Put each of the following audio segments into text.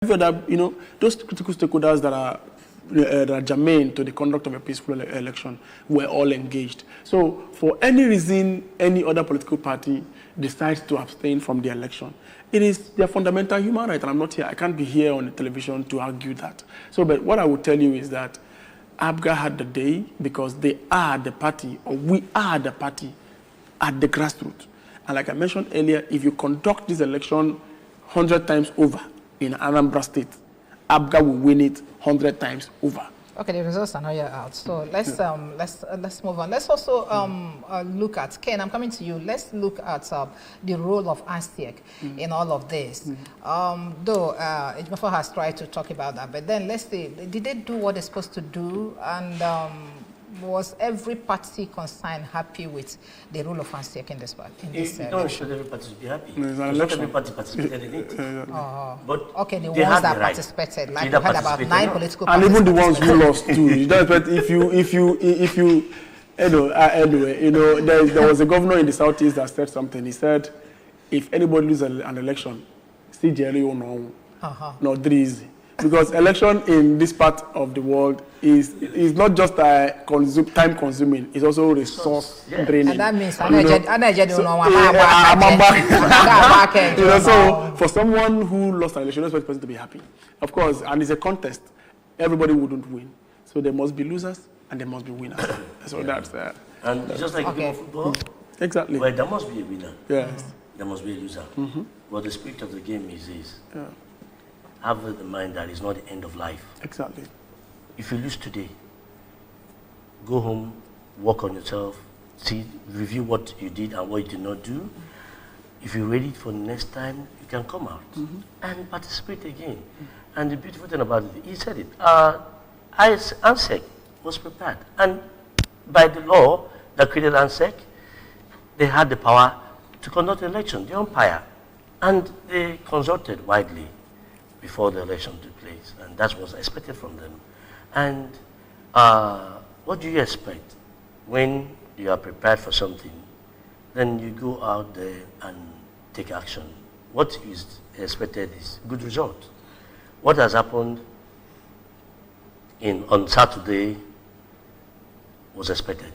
Other, those critical stakeholders that are germane to the conduct of a peaceful election were all engaged. So, for any reason, any other political party decides to abstain from the election, it is their fundamental human right, and I'm not here. I can't be here on the television to argue that. So, but what I will tell you is that APGA had the day because they are the party, or we are the party at the grassroots. And like I mentioned earlier, if you conduct this election 100 times over, in Anambra State, APGA will win it 100 times over. Okay, the results are not yet out. So let's move on. Let's also look at Ken. I'm coming to you. Let's look at the role of ANSEC in all of this. Though Ejiofor has tried to talk about that, but then let's see, did they do what they're supposed to do? And was every party concerned happy with the role of ANSEC in this part? No, should every party be happy? Not every party participated in it. But okay, the ones that participated, like we had about 9 political parties. And even the ones who lost too. You don't expect there was a governor in the Southeast that said something. He said, if anybody loses an election, CJLE or no, not easy. Because election in this part of the world is not just time consuming, it's also resource draining. And that means so for someone who lost an election, you're not supposed the person to be happy. Of course, and it's a contest. Everybody wouldn't win. So there must be losers and there must be winners. So that's and just like in football, exactly. Well, there must be a winner. Yes. There must be a loser. But the spirit of the game is this. Yeah. Have in mind that it's not the end of life. Exactly. If you lose today, go home, work on yourself, review what you did and what you did not do. If you're ready for the next time, you can come out and participate again. And the beautiful thing about it, he said it, ANSEC was prepared. And by the law that created ANSEC, they had the power to conduct the election, the umpire. And they consulted widely before the election took place, and that was expected from them. And what do you expect when you are prepared for something? Then you go out there and take action. What is expected is good result. What has happened on Saturday was expected.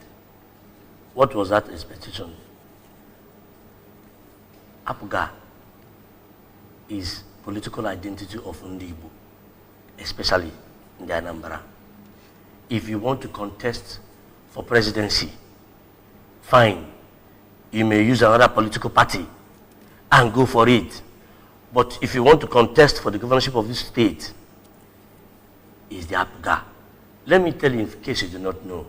What was that expectation? APGA is political identity of Ndigbo, especially in the Anambra. If you want to contest for presidency, fine. You may use another political party and go for it. But if you want to contest for the governorship of this state, it's the APGA. Let me tell you in case you do not know.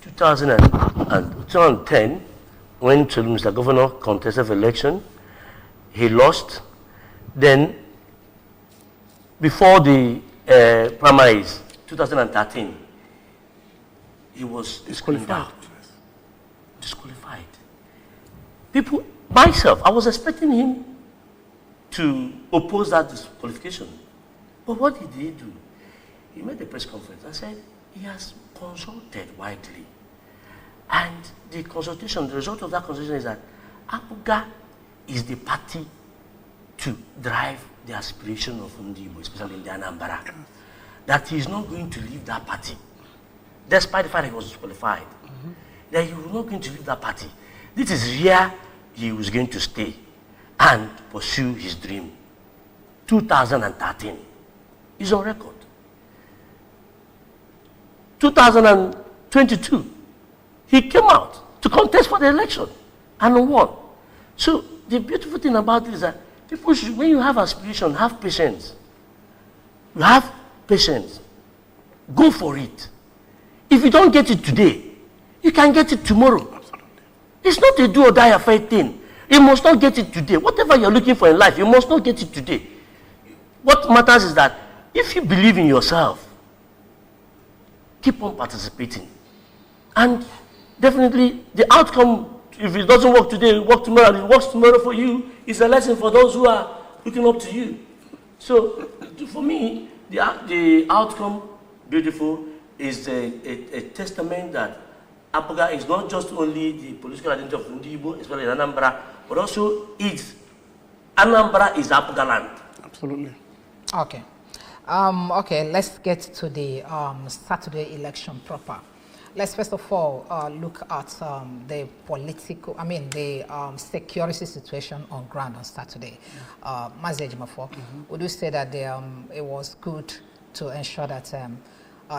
2010, when Mr. Governor contested for election, he lost. Then, before the primaries, 2013, he was disqualified. People, myself, I was expecting him to oppose that disqualification. But what did he do? He made a press conference and said he has consulted widely. And the result of that consultation is that APGA is the party to drive the aspiration of Ndigbo, especially in the Anambra, that he is not going to leave that party, despite the fact that he was disqualified, that he was not going to leave that party. This is where he was going to stay and pursue his dream. 2013 is on record. 2022, he came out to contest for the election and won. So the beautiful thing about it is that people should, when you have aspiration, have patience. You have patience. Go for it. If you don't get it today, you can get it tomorrow. Absolutely. It's not a do or die affair thing. You must not get it today. Whatever you're looking for in life, you must not get it today. What matters is that if you believe in yourself, keep on participating. And definitely the outcome, if it doesn't work today, it work tomorrow, and it works tomorrow for you, it's a lesson for those who are looking up to you. So for me, the outcome, beautiful, is a testament that APGA is not just only the political identity of Ndigbo, especially in Anambra, but also Anambra is APGA land. Absolutely. Okay. Okay, let's get to the Saturday election proper. Let's first of all look at the the security situation on ground on Saturday. Mazi Ejimafo, would you say that it was good to ensure that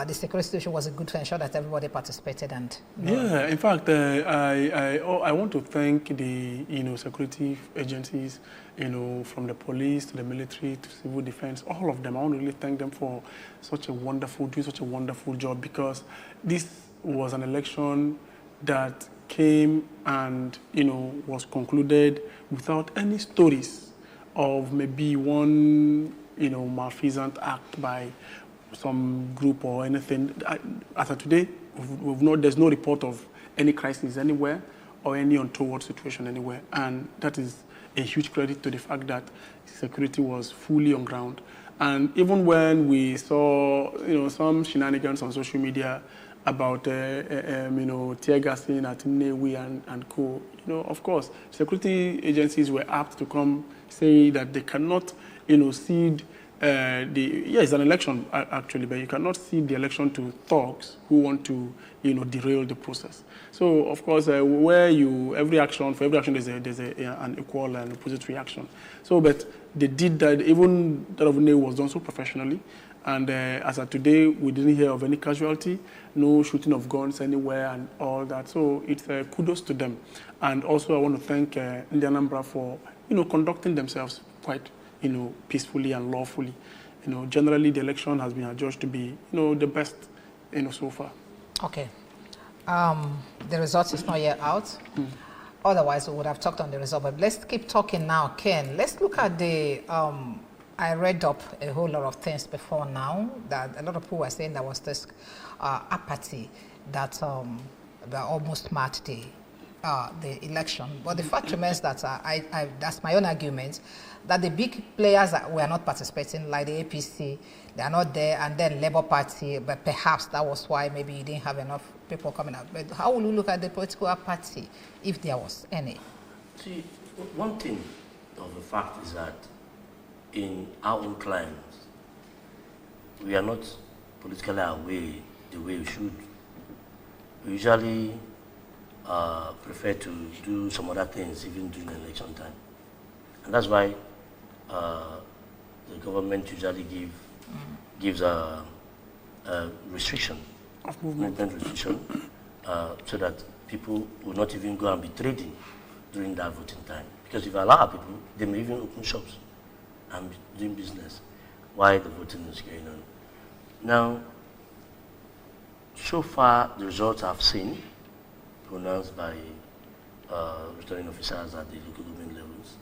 the security situation was good to ensure that everybody participated and yeah, in fact, I want to thank the security agencies, from the police to the military to civil defense, all of them. I want to really thank them for doing such a wonderful job, because this was an election that came and was concluded without any stories of maybe one malfeasant act by some group or anything. As of today, there's no report of any crisis anywhere or any untoward situation anywhere, and that is a huge credit to the fact that security was fully on ground. And even when we saw some shenanigans on social media about tear gassing at Nnewi and co, of course, security agencies were apt to come say that they cannot cede it's an election actually, but you cannot cede the election to thugs who want to derail the process. So of course, for every action there's an equal and opposite reaction. So, but they did that. Even that of Nnewi was done so professionally, and as of today, we didn't hear of any casualty, no shooting of guns anywhere, and all that. So it's kudos to them. And also, I want to thank Anambra for conducting themselves quite peacefully and lawfully. Generally the election has been adjudged to be, the best, so far. Okay. The result is not yet out. Otherwise, we would have talked on the result. But let's keep talking now, Ken. Let's look at the. I read up a whole lot of things before now that a lot of people were saying there was this apathy that almost marked the election. But the fact remains that that's my own argument, that the big players that were not participating, like the APC, they are not there, and then Labour Party, but perhaps that was why maybe you didn't have enough people coming out. But how will you look at the political apathy, if there was any? See, one thing of the fact is that in our own climes, we are not politically aware the way we should. We usually prefer to do some other things even during election time. And that's why the government usually gives a restriction, movement restriction, so that people will not even go and be trading during that voting time. Because if you allow people, they may even open shops and be doing business while the voting is going on. Now, so far, the results I've seen pronounced by returning officers at the local government levels,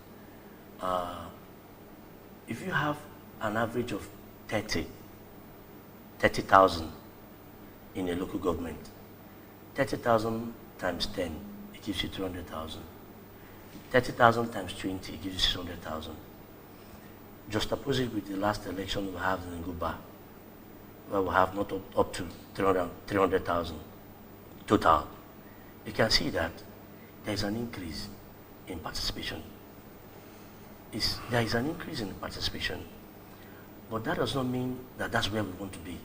if you have an average of 30,000 in a local government, 30,000 times 10, it gives you 200,000. 30,000 times 20, it gives you 600,000. Just opposite with the last election we have in Nguba, where we have not up to 300,000 total. You can see that there is an increase in participation. There is an increase in participation, but that does not mean that that's where we want to be.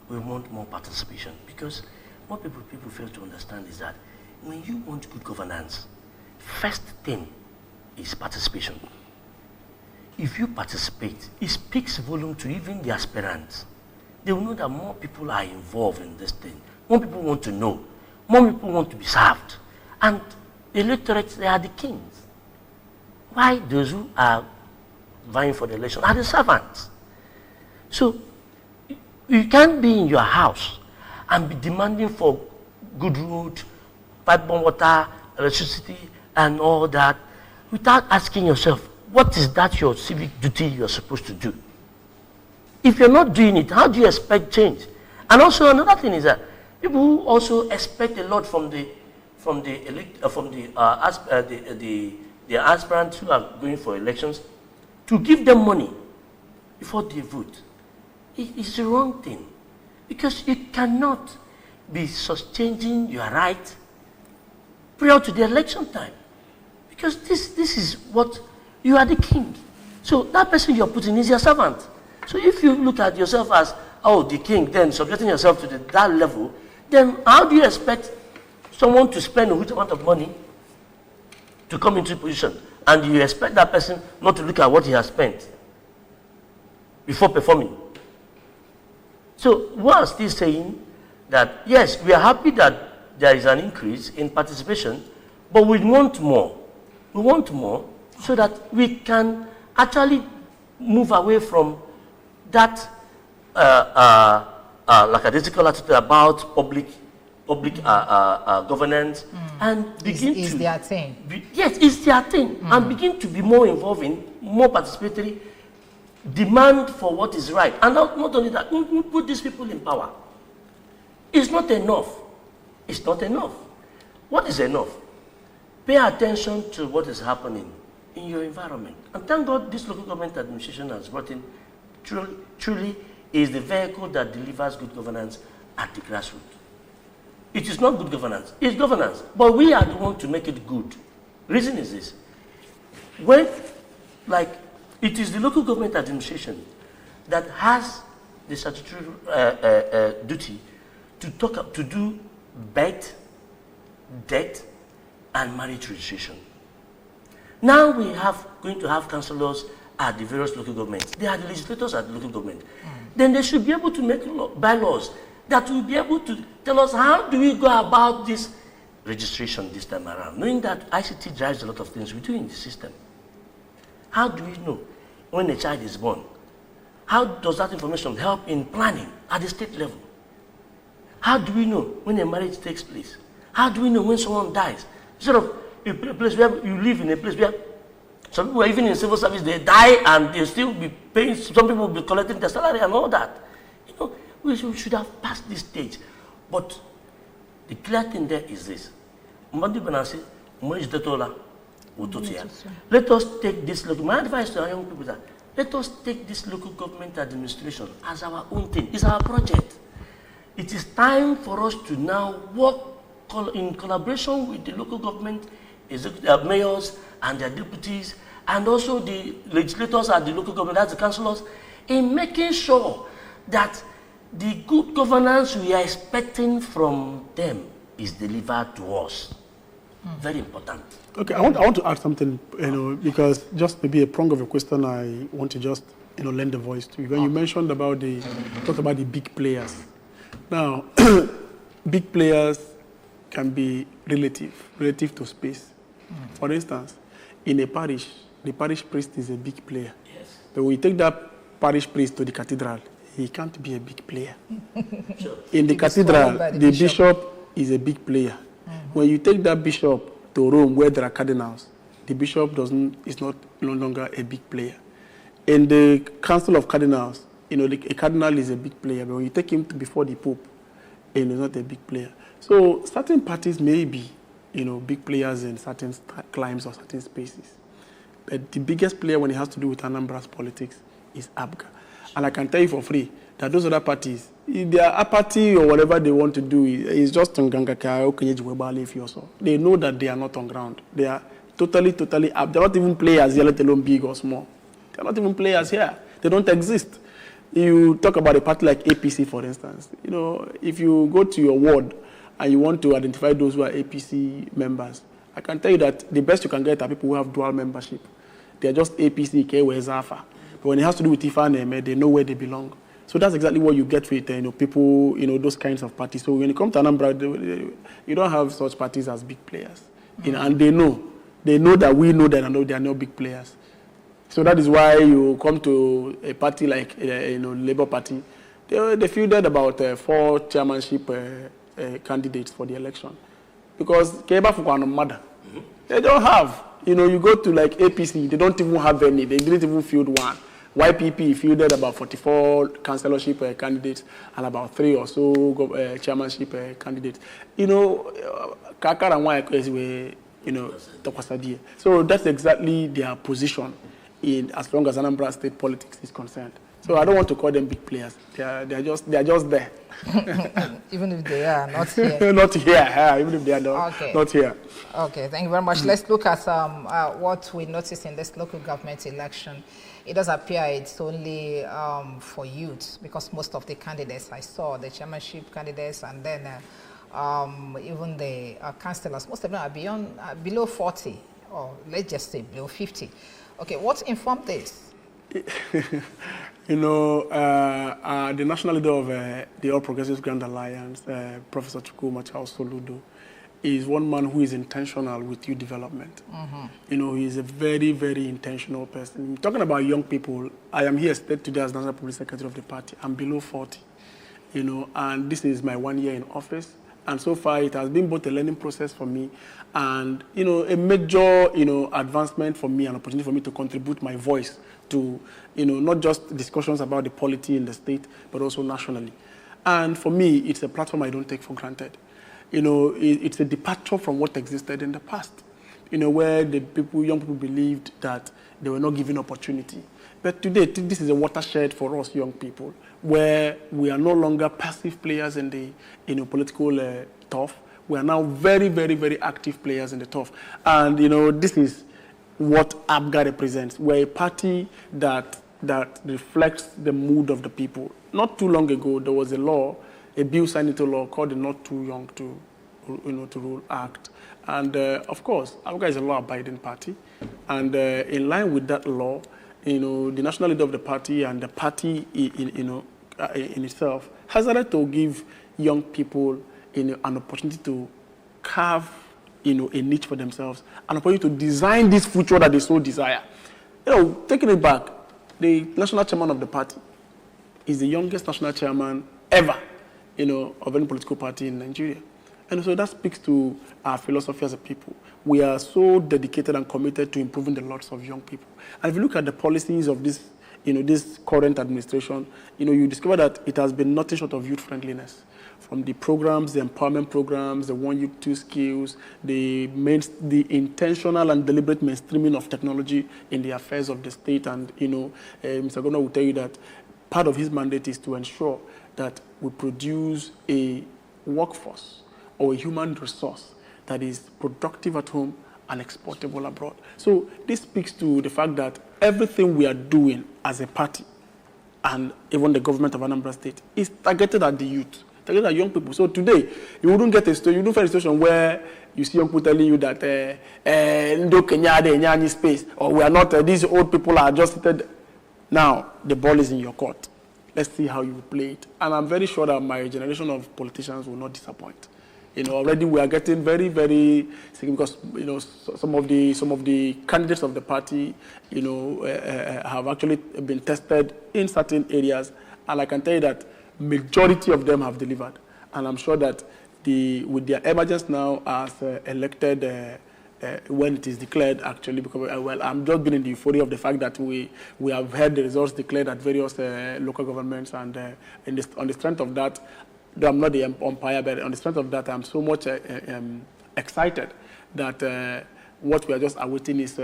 We want more participation, because what people fail to understand is that when you want good governance, first thing is participation. If you participate, it speaks volume to even the aspirants. They will know that more people are involved in this thing. More people want to know. More people want to be served. And the electorate, they are the kings. Why those who are vying for the election are the servants? So you can't be in your house and be demanding for good road, pipe-borne water, electricity, and all that without asking yourself, what is that your civic duty you're supposed to do? If you're not doing it, how do you expect change? And also another thing is that people who also expect a lot from the aspirants who are going for elections, to give them money before they vote. It's the wrong thing, because you cannot be changing your right prior to the election time, because this is what you are the king. So that person you're putting is your servant. So if you look at yourself as, oh, the king, then subjecting yourself to that level, then how do you expect someone to spend a huge amount of money to come into a position, and you expect that person not to look at what he has spent before performing? So we are still saying that, yes, we are happy that there is an increase in participation, but we want more. We want more so that we can actually move away from that lackadaisical attitude about public governance and begin is their thing. Yes, it's their thing. And begin to be more involving, more participatory, demand for what is right. And not only that, we put these people in power. It's not enough. It's not enough. What is enough? Pay attention to what is happening in your environment. And thank God this local government administration has brought in truly is the vehicle that delivers good governance at the grassroots. It is not good governance. It's governance. But we are the ones to make it good. Reason is this. When, like, it is the local government administration that has the statutory duty to do birth, death, and marriage registration. Now we have going to have councillors at the various local governments. They are the legislators at the local government. Then they should be able to make bylaws that will be able to tell us how do we go about this registration this time around, knowing that ICT drives a lot of things we do in the system. How do we know when a child is born? How does that information help in planning at the state level? How do we know when a marriage takes place? How do we know when someone dies? Instead of a place where you live in a place where some people, even in civil service, they die and they still be paying, some people will be collecting their salary and all that. You know, we should have passed this stage. But the clear thing there is this. Let us take this local, my advice to our young people is that let us take this local government administration as our own thing. It's our project. It is time for us to now work in collaboration with the local government, mayors and their deputies, and also the legislators at the local government, that's the councillors, in making sure that the good governance we are expecting from them is delivered to us. Very important. Okay, I want to add something, because just maybe a prong of a question I want to just, lend a voice to. When you mentioned about talked about the big players. Now, big players can be relative to space. For instance, in a parish, the parish priest is a big player. Yes. But when you take that parish priest to the cathedral, he can't be a big player. Sure. In the cathedral, the bishop is a big player. When you take that bishop to Rome, where there are cardinals, the bishop is no longer a big player. In the council of cardinals, a cardinal is a big player, but when you take him before the pope, he's not a big player. So certain parties may be, big players in certain climes or certain spaces. But the biggest player when it has to do with Anambra's politics is ABGA. And I can tell you for free that those other parties, their apathy or whatever they want to do is just on Gangaka. They know that they are not on ground. They are totally up. They're not even players here, let alone big or small. They're not even players here. They don't exist. You talk about a party like APC, for instance. If you go to your ward and you want to identify those who are APC members, I can tell you that the best you can get are people who have dual membership. They're just APC, Kewe, Zafa. But when it has to do with Ifa and Eme, they know where they belong. So that's exactly what you get with people, those kinds of parties. So when it comes to Anambra, you don't have such parties as big players. And they know that we know that they are not big players. So that is why you come to a party like Labour Party. They fielded about 4 chairmanship candidates for the election. Because Keba Fukwana mother. They don't have. You go to like APC, they don't even have any. They didn't even field one. YPP fielded about 44 councillorship candidates and about 3 or so chairmanship candidates. Kakar and YKS were, So that's exactly their position as long as Anambra state politics is concerned. So I don't want to call them big players. They are just there. Even if they are not here. Not here, even if they are not here. Okay, thank you very much. Let's look at what we noticed in this local government election. It does appear it's only for youth, because most of the candidates I saw, the chairmanship candidates, and then even the councillors, most of them are below 40, or let's just say below 50. Okay, what informed this? You know, the national leader of the All Progressives Grand Alliance, Professor Chukwuma Charles Soludo, is one man who is intentional with youth development. You know, he is a very, very intentional person. Talking about young people, I am here today as National Public Secretary of the party. I'm below 40, you know, and this is my 1 year in office. And so far, it has been both a learning process for me and, you know, a major, you know, advancement for me, an opportunity for me to contribute my voice to, you know, not just discussions about the polity in the state, but also nationally. And for me, it's a platform I don't take for granted. You know, it's a departure from what existed in the past, you know, where the young people believed that they were not given opportunity. But today, this is a watershed for us young people, where we are no longer passive players in the political turf. We are now very, very, very active players in the turf. And, you know, this is what ABGA represents. We're a party that reflects the mood of the people. Not too long ago, there was a bill signed into law called the Not Too Young to Rule Act. And, of course, ABGA is a law-abiding party. And in line with that law, you know, the national leader of the party and the party, in itself has started to give young people, you know, an opportunity to carve, you know, a niche for themselves, an opportunity to design this future that they so desire. You know, taking it back, the national chairman of the party is the youngest national chairman ever, you know, of any political party in Nigeria. And so that speaks to our philosophy as a people. We are so dedicated and committed to improving the lives of young people. And if you look at the policies of this, you know, this current administration, you know, you discover that it has been nothing short of youth friendliness. From the programs, the empowerment programs, the One Youth, Two Skills, the intentional and deliberate mainstreaming of technology in the affairs of the state. And, you know, Mr. Governor will tell you that part of his mandate is to ensure that we produce a workforce or a human resource that is productive at home and exportable abroad. So this speaks to the fact that everything we are doing as a party and even the government of Anambra State is targeted at the youth, targeted at young people. So today, you wouldn't find a situation where you see young people telling you that Ndo Kenya space, or we are not, these old people are just seated. Now, the ball is in your court. Let's see how you play it. And I'm very sure that my generation of politicians will not disappoint. You know, already we are getting very, very sick because, you know, some of the candidates of the party, you know, have actually been tested in certain areas, and I can tell you that majority of them have delivered. And I'm sure that with their emergence now as elected, when it is declared, actually, because well, I'm just been in the euphoria of the fact that we have heard the results declared at various local governments, and on the strength of that. Though I'm not the umpire, but on the strength of that, I'm so much excited that what we are just awaiting is,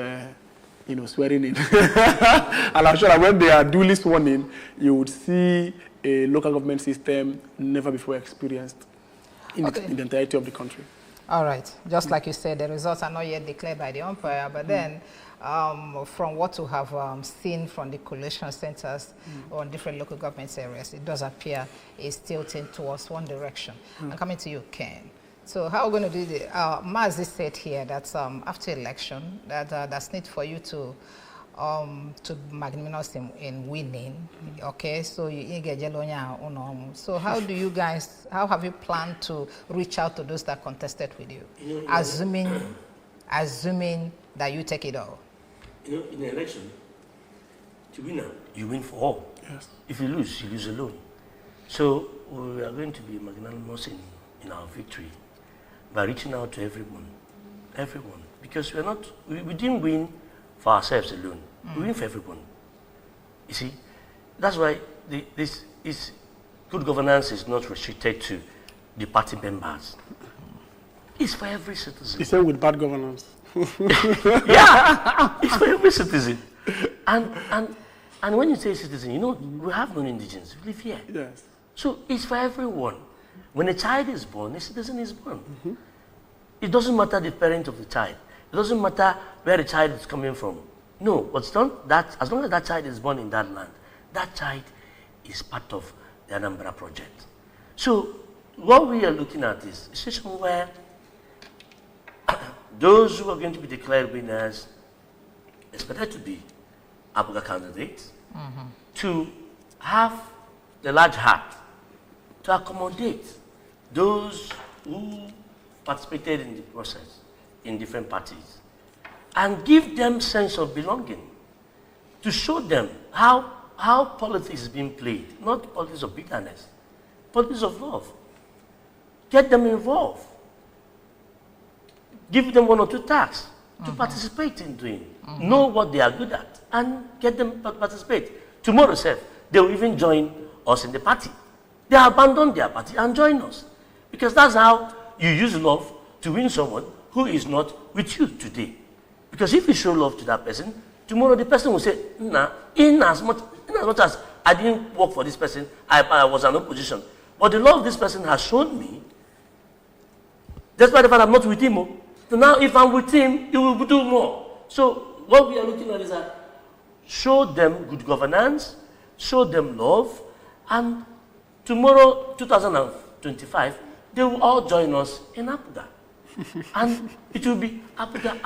you know, swearing in. And I'm sure that when they are duly sworn in, you would see a local government system never before experienced in the entirety of the country. All right. Just like you said, the results are not yet declared by the umpire, but then from what we have seen from the collation centers on different local government areas, it does appear it's tilting towards one direction. I'm coming to you, Ken. So how are we going to do this? Mazi said here that after election, that that's need for you to magnanimous in winning. Okay, so you get Jelonia. So how do you guys? How have you planned to reach out to those that contested with you? Assuming that you take it all. You know, in an election, to win, you win for all. Yes. If you lose alone. So we are going to be magnanimous in our victory by reaching out to everyone, because we didn't win for ourselves alone. We win for everyone. You see, that's why this good governance is not restricted to the party members. It's for every citizen. You say with bad governance. Yeah, it's for every citizen. And And when you say citizen, you know, we have non-indigenous who live here. Yes. So it's for everyone. When a child is born, a citizen is born. It doesn't matter the parent of the child. It doesn't matter where the child is coming from. No, what's done, that as long as that child is born in that land, that child is part of the Anambra project. So what we are looking at is a situation where those who are going to be declared winners expected to be APGA candidates, to have the large heart to accommodate those who participated in the process in different parties and give them sense of belonging, to show them how politics is being played, not politics of bitterness, politics of love. Get them involved. Give them 1 or 2 tasks to participate in doing. Know what they are good at and get them to participate. Tomorrow, sir, they will even join us in the party. They abandon their party and join us. Because that's how you use love to win someone who is not with you today. Because if you show love to that person, tomorrow the person will say, nah, in as much as I didn't work for this person, I was in opposition. But the love this person has shown me, despite the fact I'm not with him, so now if I'm with him, he will do more. So what we are looking at is that show them good governance, show them love, and tomorrow, 2025, they will all join us in APGA. And it will be APGA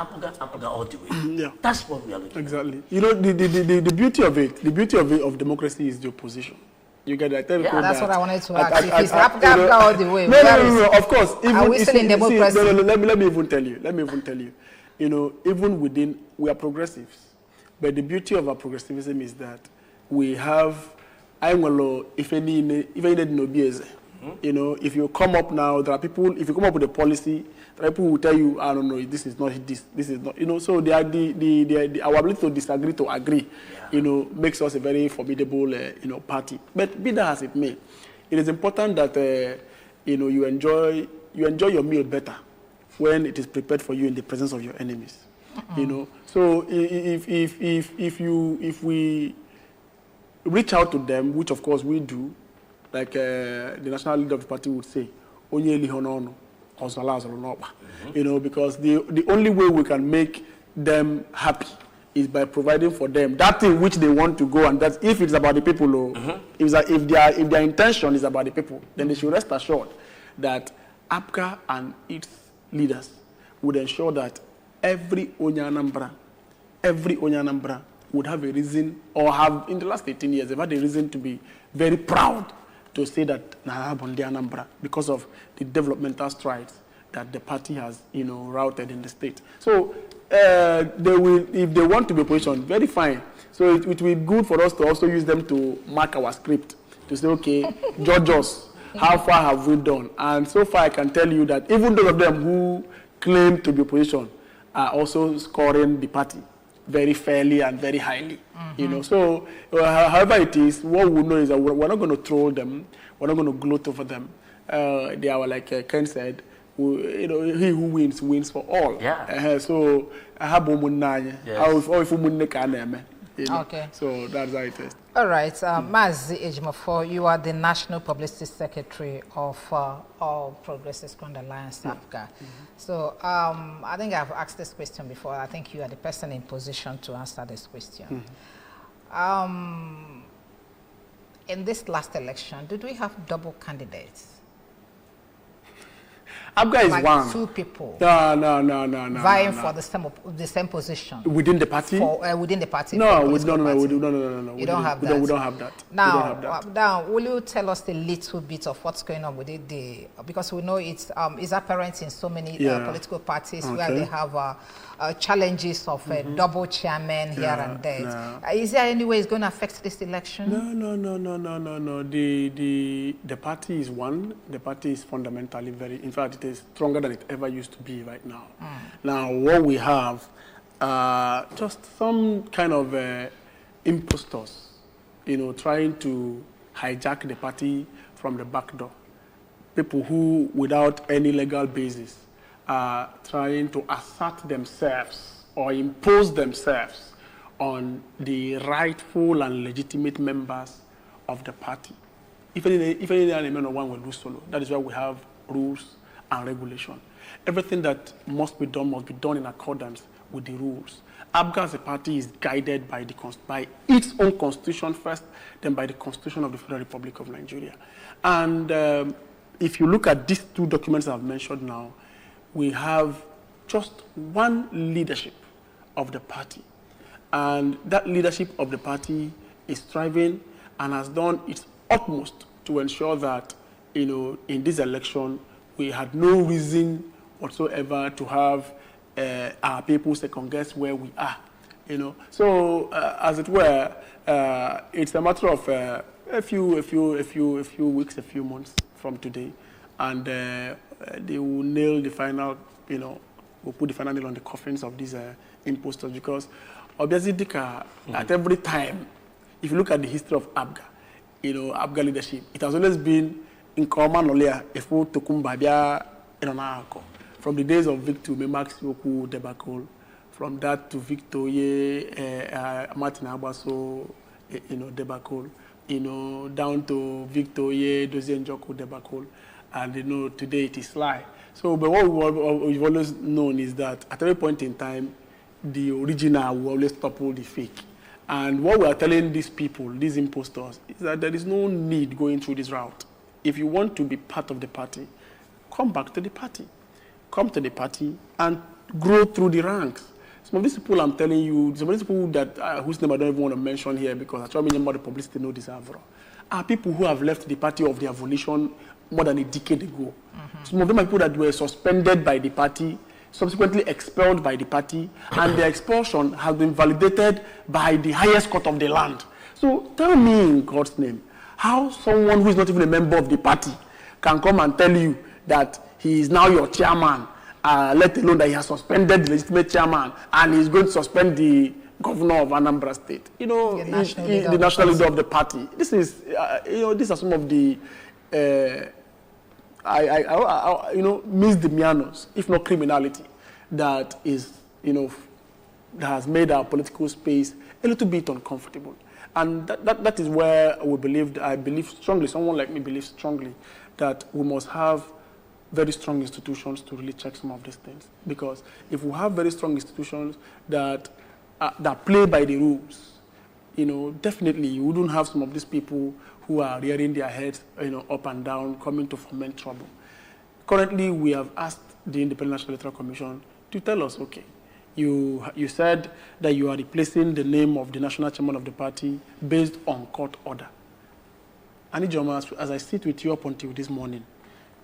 all the way. Yeah. That's what we are looking at. Exactly. You know, the beauty of it, of democracy is the opposition. You get that? Yeah, that's what I wanted to ask. If it's APGA all the way, no. Of course. Are we still in democracy? No, let me even tell you. You know, even within, we are progressives. But the beauty of our progressivism is that we have, if any no bias. You know, if you come up now, there are people, if you come up with a policy, there are people who tell you, I don't know, this is not this is not, you know, so they are our ability to disagree to agree, you know, makes us a very formidable, you know, party. But be that as it may, it is important that, you know, you enjoy your meal better when it is prepared for you in the presence of your enemies, you know. So if we reach out to them, which of course we do, like the national leader of the party would say, you know, because the only way we can make them happy is by providing for them that thing which they want to go, and that if it's about the people, if their intention is about the people, then they should rest assured that APGA and its leaders would ensure that every Anambra would have a reason, or have in the last 18 years, they've had a reason to be very proud to say that Anambra, because of the developmental strides that the party has, you know, routed in the state. So they will, if they want to be opposition, very fine. So it will be good for us to also use them to mark our script, to say, okay, judge us, how far have we done? And so far I can tell you that even those of them who claim to be opposition are also scoring the party very fairly and very highly, you know. So, however it is, what we know is that we're not going to troll them, we're not going to gloat over them. They are, like Ken said, you know, he who wins, wins for all. Yeah. So, you know? Okay. So, that's how it is. All right. Mazi Ejimofo, you are the National Publicity Secretary of All Progressives Grand Alliance, APGA. So I think I've asked this question before. I think you are the person in position to answer this question. In this last election, did we have double candidates? APGA is like one. 2 people. No. Vying for the same position. Within the party? Within the party. No. You don't have that. We don't have that. Now, will you tell us a little bit of what's going on with it? Because we know it's apparent in so many political parties where they have challenges of double chairman here and there. Is there any way it's going to affect this election? No. The party is one. The party is fundamentally in fact, it is stronger than it ever used to be right now. Now, what we have, just some kind of imposters, you know, trying to hijack the party from the back door. People who, without any legal basis, are trying to assert themselves or impose themselves on the rightful and legitimate members of the party. If any element of one will do solo, that is why we have rules and regulation. Everything that must be done in accordance with the rules. ABGA as a party is guided by its own constitution first, then by the Constitution of the Federal Republic of Nigeria. And if you look at these two documents I've mentioned now, we have just one leadership of the party. And that leadership of the party is striving and has done its utmost to ensure that, in this election, we had no reason whatsoever to have our people second guess where we are. So as it were, it's a matter of a few weeks, a few months from today, and they will nail the final. We'll put the final nail on the coffins of these imposters, because obviously, at every time, if you look at the history of ABGA, ABGA leadership, it has always been in common earlier. If we from the days of Victor Max Yoku debacle, from that to Victor Martin Abaso, debacle, down to Victor Dozie Njoko debacle, and today it is Sly. So, but what we've always known is that at every point in time, the original will always topple the fake. And what we are telling these people, these impostors, is that there is no need going through this route. If you want to be part of the party, come back to the party. Come to the party and grow through the ranks. Some of these people I'm telling you, some of these people that whose name I don't even want to mention here because I try to remember the publicity no deserve, are people who have left the party of their volition more than a decade ago. Some of them are people that were suspended by the party, subsequently expelled by the party, and their expulsion has been validated by the highest court of the land. So tell me in God's name, how someone who is not even a member of the party can come and tell you that he is now your chairman, let alone that he has suspended the legitimate chairman and he's going to suspend the governor of Anambra State. The national leader of the party. This is, these are some of the, misdemeanors, if not criminality, that is, that has made our political space a little bit uncomfortable. And that is where I believe strongly, someone like me believes strongly, that we must have very strong institutions to really check some of these things. Because if we have very strong institutions that play by the rules, definitely you wouldn't have some of these people who are rearing their heads, up and down, coming to foment trouble. Currently, we have asked the Independent National Electoral Commission to tell us, okay, you said that you are replacing the name of the national chairman of the party based on court order. Anijoma, as I sit with you up until this morning,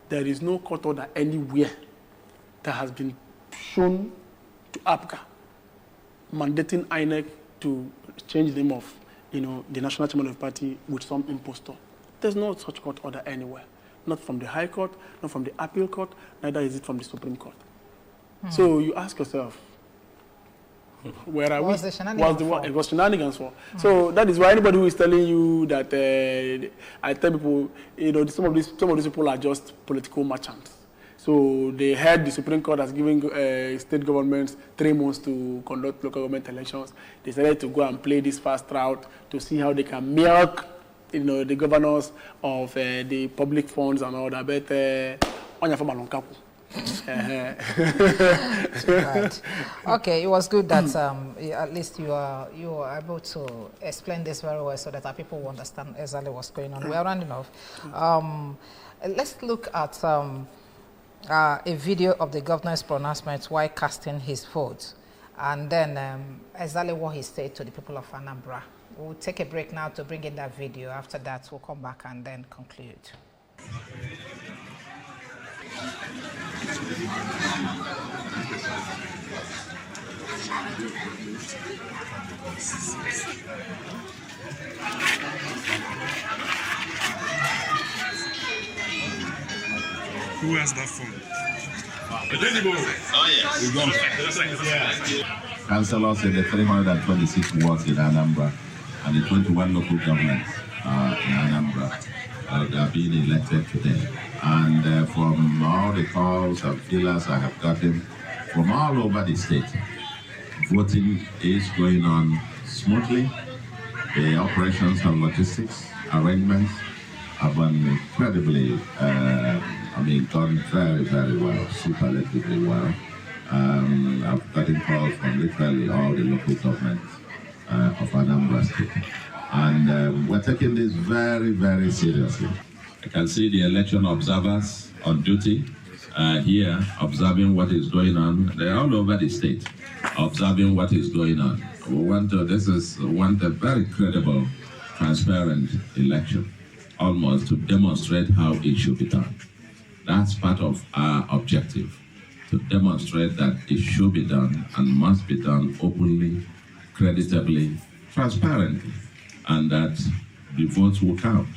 there is no court order anywhere that has been shown to APGA mandating INEC to change the name of, the national chairman of the party with some impostor. There's no such court order anywhere. Not from the High Court, not from the Appeal Court, neither is it from the Supreme Court. So you ask yourself, where are we? It was shenanigans for. So that is why anybody who is telling you that I tell people, some of these people are just political merchants. So they heard the Supreme Court has given state governments 3 months to conduct local government elections. They decided to go and play this fast route to see how they can milk, the governors of the public funds and all that. But Right. Okay, it was good that at least you are able to explain this very well so that our people will understand exactly what's going on. We are rounding off. Let's look at a video of the governor's pronouncement while casting his vote, and then exactly what he said to the people of Anambra. We'll take a break now to bring in that video. After that, we'll come back and then conclude. Who has that phone? Oh, yes. We're going. Councillors in the 326 wards in Anambra and the 21 local governments in Anambra that are being elected today. And from all the calls and feelers I have gotten from all over the state, voting is going on smoothly. The operations and logistics arrangements have been incredibly, gone very, very well, superlatively well. I've gotten calls from literally all the local governments of Anambra State. And we're taking this very, very seriously. I can see the election observers on duty here observing what is going on. They're all over the state observing what is going on. We want a very credible, transparent election, almost to demonstrate how it should be done. That's part of our objective, to demonstrate that it should be done and must be done openly, creditably, transparently, and that the votes will count.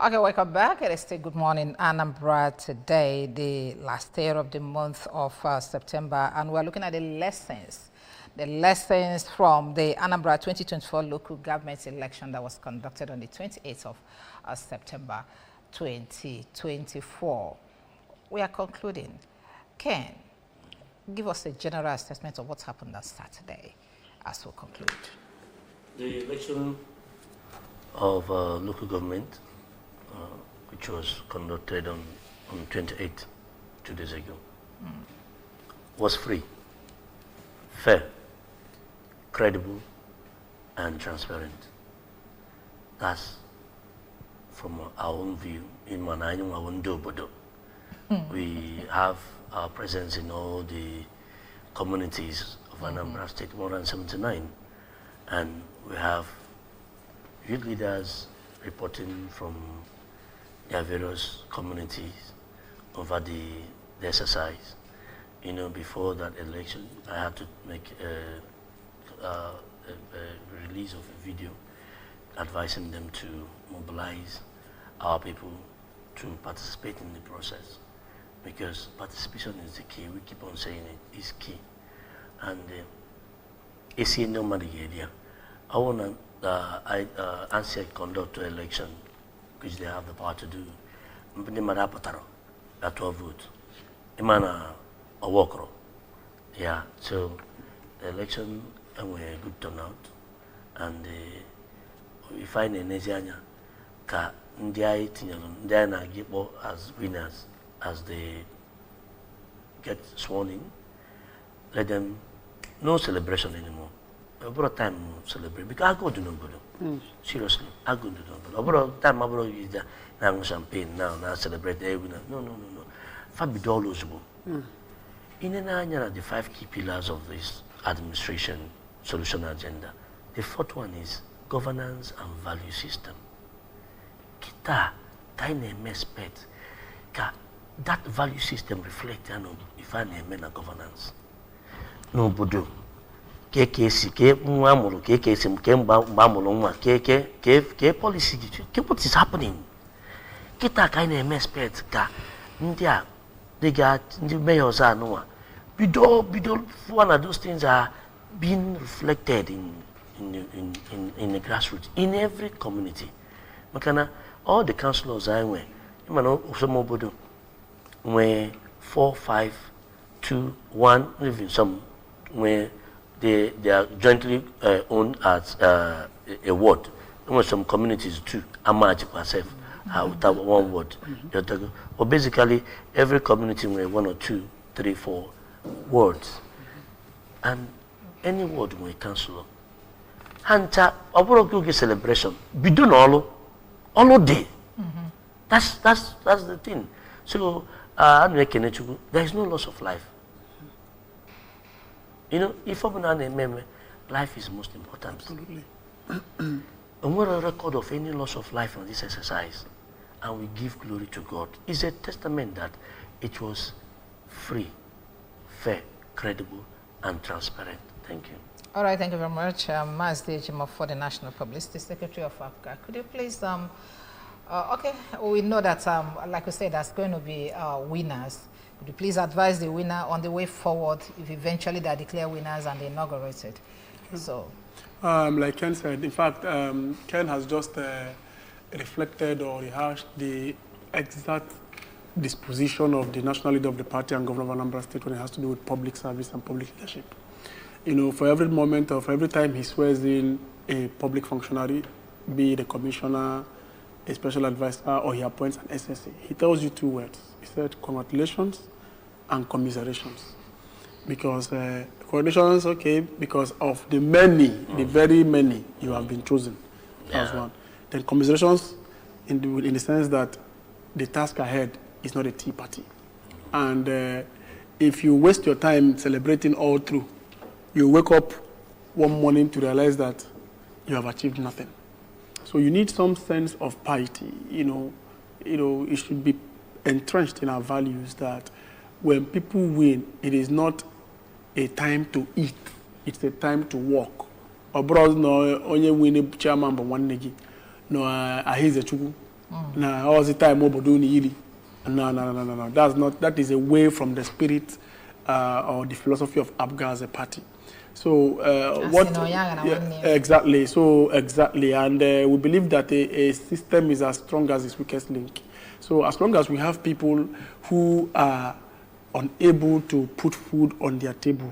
Okay, welcome back. It is still Good Morning Anambra today, the last day of the month of September, and we're looking at the lessons from the Anambra 2024 local government election that was conducted on the 28th of September 2024. We are concluding. Ken, give us a general assessment of what happened on Saturday as we conclude. The election of local government, which was conducted on 28th, 2 days ago, was free, fair, credible, and transparent. That's from our own view. In Manayung, our own Dobodo. We have our presence in all the communities of Anambra State, 179, and we have youth leaders reporting from their various communities over the exercise. You know, before that election, I had to make a release of a video advising them to mobilize our people to participate in the process, because participation is the key. We keep on saying it is key. And it's no matter area. I want to answer conduct to election, which they have the power to do. Mpini marapataro at 12 votes. Imana a walker. Yeah, so the election and we a good turnout, and we find in Nigeria ka ndiai tinyano ndiai gipo as winners as they get sworn in. Let them no celebration anymore. About time celebrate because I go to nobody. Seriously, I go to nobody. About time I go to now champagne now celebrate the winner. No. Fabidolo's go. In the 5 key pillars of this administration solution agenda, the 4th one is governance and value system. Kita kaine expect ka that value system reflect if I name a governance. No bodo. KKC, policy, what is happening? Kita kind of expect ka India, they got the mayors are no. Bidol, one of those things are being reflected in the grassroots in every community. Makana all the councillors are where you know some bodo where 4, 5, 2, 1, even some where they are jointly owned as a ward. Some communities too, Amaji herself, without one word. But basically, every community with 1 or 2, 3, 4 wards. And any ward with councillor. Hanta, Oborogugi celebration, bidun all day. That's the thing. So, there is no loss of life. You know, if I'm not a member, life is most important. Absolutely. And we're a record of any loss of life on this exercise, and we give glory to God. It's a testament that it was free, fair, credible, and transparent. Thank you. All right, thank you very much. Mazde Jimo for the National Publicity Secretary of Africa. Could you please Okay, we know that, like we said, there's going to be winners. Would you please advise the winner on the way forward if eventually they are declared winners and they inaugurate it? So, like Ken said, in fact, Ken has just reflected or rehashed the exact disposition of the national leader of the party and governor of Anambra State when it has to do with public service and public leadership. You know, for every moment of every time he swears in a public functionary, be it a commissioner, a special advisor, or he appoints an SSA, he tells you two words. He said, congratulations and commiserations. Because congratulations, okay, because of the many, the very many you have been chosen. That's one. Then commiserations in the sense that the task ahead is not a tea party. And if you waste your time celebrating all through, you wake up one morning to realize that you have achieved nothing. So you need some sense of piety. You know, it should be entrenched in our values that when people win, it is not a time to eat; it's a time to walk. Or brother, no, only win chairman but one negi. No, I hear the chuku. Na all the time over doing yili. No. That is away from the spirit or the philosophy of APGA as a party. So exactly. So exactly, and we believe that a system is as strong as its weakest link. So as long as we have people who are unable to put food on their table,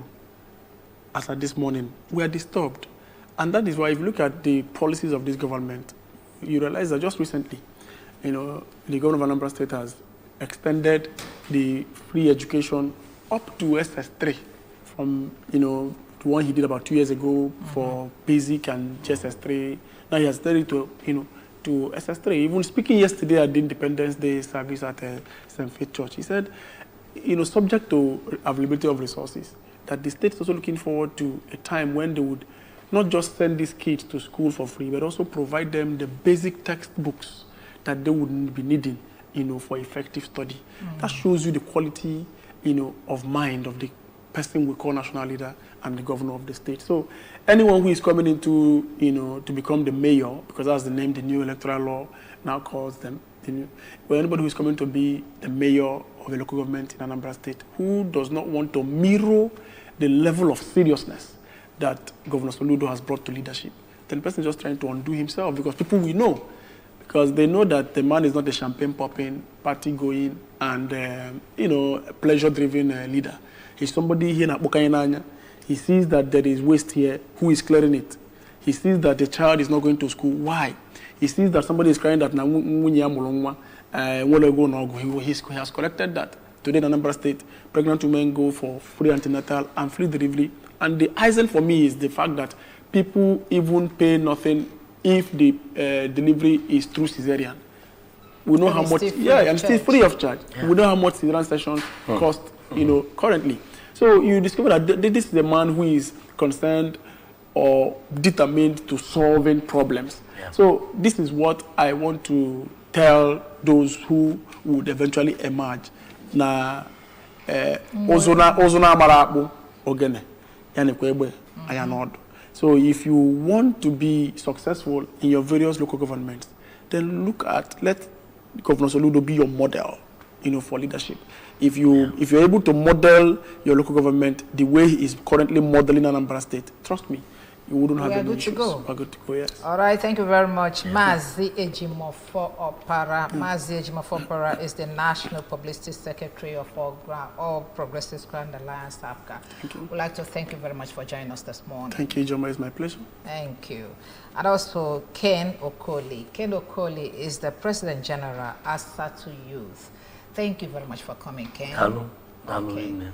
as at this morning, we are disturbed, and that is why if you look at the policies of this government, you realize that just recently, the governor of Anambra State has extended the free education up to SS3 from the one he did about 2 years ago for basic and SS3. Now he has extended it to SS3. Even speaking yesterday at the Independence Day service at St. Faith Church, he said, subject to availability of resources, that the state is also looking forward to a time when they would not just send these kids to school for free, but also provide them the basic textbooks that they would be needing, for effective study. That shows you the quality, of mind of the person we call national leader and the governor of the state. So anyone who is coming into, to become the mayor, because that's the name the new electoral law now calls them, anybody who is coming to be the mayor of a local government in Anambra State who does not want to mirror the level of seriousness that Governor Soludo has brought to leadership, then the person is just trying to undo himself, because people will know. Because they know that the man is not a champagne-popping, party-going, and, pleasure-driven leader. He's somebody here in Abokainanya. He sees that there is waste here. Who is clearing it? He sees that the child is not going to school. Why? He sees that somebody is crying that he has collected that. Today in Anambra State, pregnant women go for free antenatal and free delivery. And the icing for me is the fact that people even pay nothing if the delivery is through cesarean. We know how much, and still free of charge. We know how much cesarean session cost, currently. So you discover that this is a man who is concerned or determined to solving problems. So this is what I want to tell those who would eventually emerge. Na ozona marabu ogene yani kwebe ayanod. So if you want to be successful in your various local governments, then let Governor Soludo be your model, for leadership. If you're able to model your local government the way he is currently modeling Anambra State, trust me, you wouldn't have any issues. We're good to go, yes. All right, thank you very much. Mazi Ejimofo Opara. Mazi Ejimofo Opara is the National Publicity Secretary of All Progressives Grand Alliance, APGA. We'd like to thank you very much for joining us this morning. Thank you, Joma. It's my pleasure. Thank you. And also Ken Okoli. Ken Okoli is the President General, ASATU Youth. Thank you very much for coming, Ken. Hello.